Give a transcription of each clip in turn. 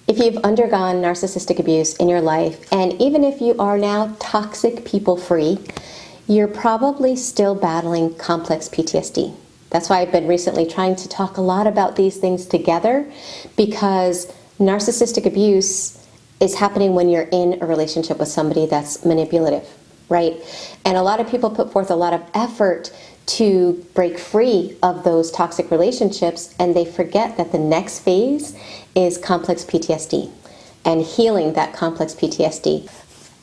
If you've undergone narcissistic abuse in your life, and even if you are now toxic people free, you're probably still battling complex PTSD. That's why I've been recently trying to talk a lot about these things together, because narcissistic abuse is happening when you're in a relationship with somebody that's manipulative, right? And a lot of people put forth a lot of effort to break free of those toxic relationships, and they forget that the next phase is complex PTSD and healing that complex PTSD.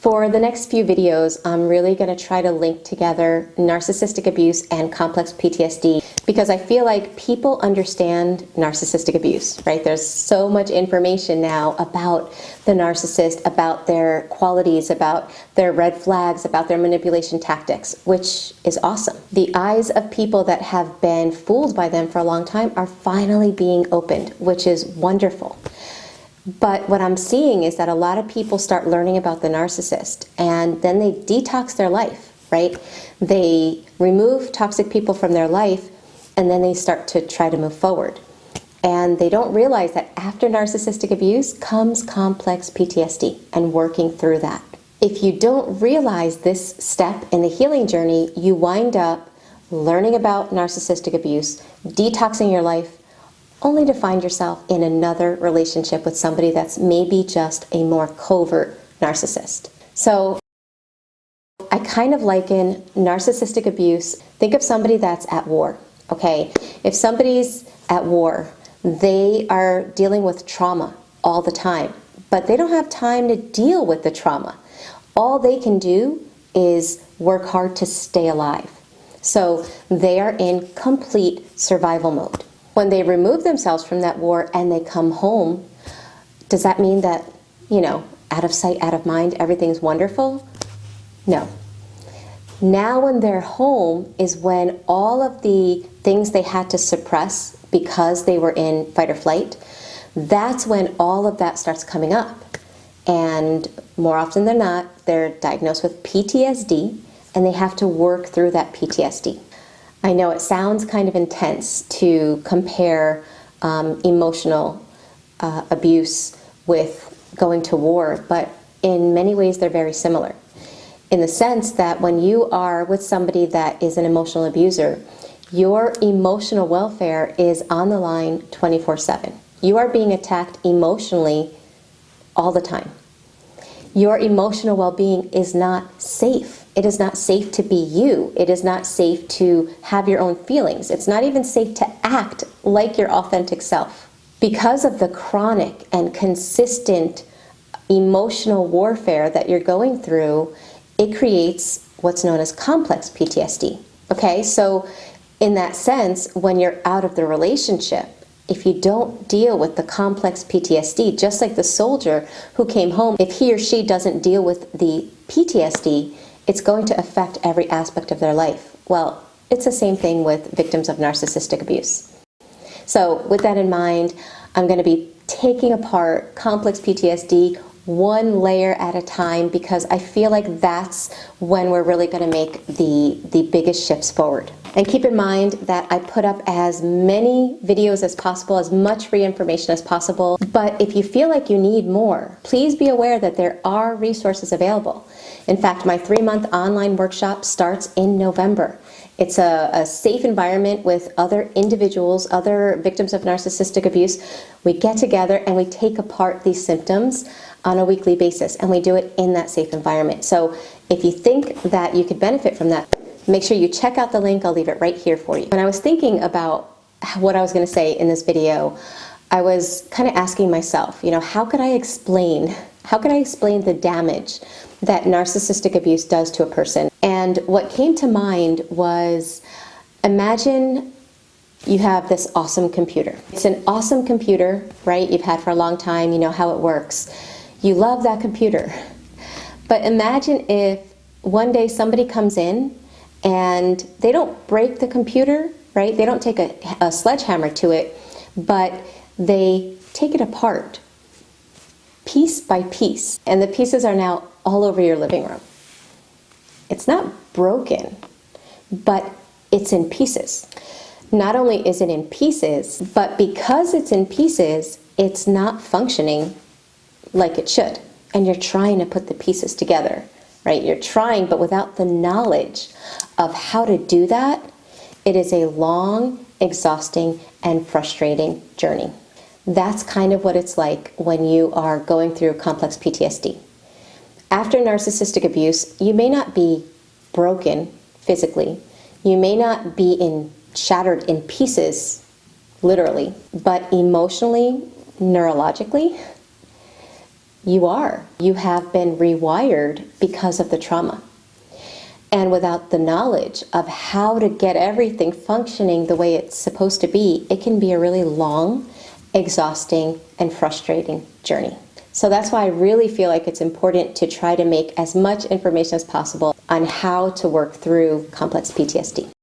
For the next few videos, I'm really going to try to link together narcissistic abuse and complex PTSD, because I feel like people understand narcissistic abuse, right? There's so much information now about the narcissist, about their qualities, about their red flags, about their manipulation tactics, which is awesome. The eyes of people that have been fooled by them for a long time are finally being opened, which is wonderful. But what I'm seeing is that a lot of people start learning about the narcissist, and then they detox their life, right? They remove toxic people from their life, and then they start to try to move forward. And they don't realize that after narcissistic abuse comes complex PTSD and working through that. If you don't realize this step in the healing journey, you wind up learning about narcissistic abuse, detoxing your life, only to find yourself in another relationship with somebody that's maybe just a more covert narcissist. So I kind of liken narcissistic abuse, think of somebody that's at war, okay? If somebody's at war, they are dealing with trauma all the time, but they don't have time to deal with the trauma. All they can do is work hard to stay alive. So they are in complete survival mode. When they remove themselves from that war and they come home, does that mean that, out of sight, out of mind, everything's wonderful? No. Now when they're home is when all of the things they had to suppress because they were in fight or flight, that's when all of that starts coming up. And more often than not, they're diagnosed with PTSD, and they have to work through that PTSD. I know it sounds kind of intense to compare emotional abuse with going to war, but in many ways they're very similar. In the sense that when you are with somebody that is an emotional abuser, your emotional welfare is on the line 24/7. You are being attacked emotionally all the time. Your emotional well-being is not safe. It is not safe to be you. It is not safe to have your own feelings. It's not even safe to act like your authentic self. Because of the chronic and consistent emotional warfare that you're going through, it creates what's known as complex PTSD. Okay, so in that sense, when you're out of the relationship, if you don't deal with the complex PTSD, just like the soldier who came home, if he or she doesn't deal with the PTSD, it's going to affect every aspect of their life. Well, it's the same thing with victims of narcissistic abuse. So with that in mind, I'm going to be taking apart complex PTSD one layer at a time, because I feel like that's when we're really going to make the biggest shifts forward. And keep in mind that I put up as many videos as possible, as much free information as possible. But if you feel like you need more, please be aware that there are resources available. In fact, my 3-month online workshop starts in November. It's a safe environment with other individuals, other victims of narcissistic abuse. We get together and we take apart these symptoms on a weekly basis, and we do it in that safe environment. So if you think that you could benefit from that, make sure you check out the link. I'll leave it right here for you. When I was thinking about what I was going to say in this video, I was kind of asking myself, how could I explain the damage that narcissistic abuse does to a person? And what came to mind was, imagine you have this awesome computer. It's an awesome computer, right? You've had for a long time, you know how it works. You love that computer. But imagine if one day somebody comes in and they don't break the computer, right? They don't take a sledgehammer to it, but they take it apart piece by piece. And the pieces are now all over your living room. It's not broken, but it's in pieces. Not only is it in pieces, but because it's in pieces, it's not functioning like it should. And you're trying to put the pieces together, right? You're trying, but without the knowledge of how to do that, it is a long, exhausting, and frustrating journey. That's kind of what it's like when you are going through complex PTSD. After narcissistic abuse, you may not be broken physically. You may not be shattered in pieces, literally, but emotionally, neurologically, you are. You have been rewired because of the trauma. And without the knowledge of how to get everything functioning the way it's supposed to be, it can be a really long, exhausting, and frustrating journey. So that's why I really feel like it's important to try to make as much information as possible on how to work through complex PTSD.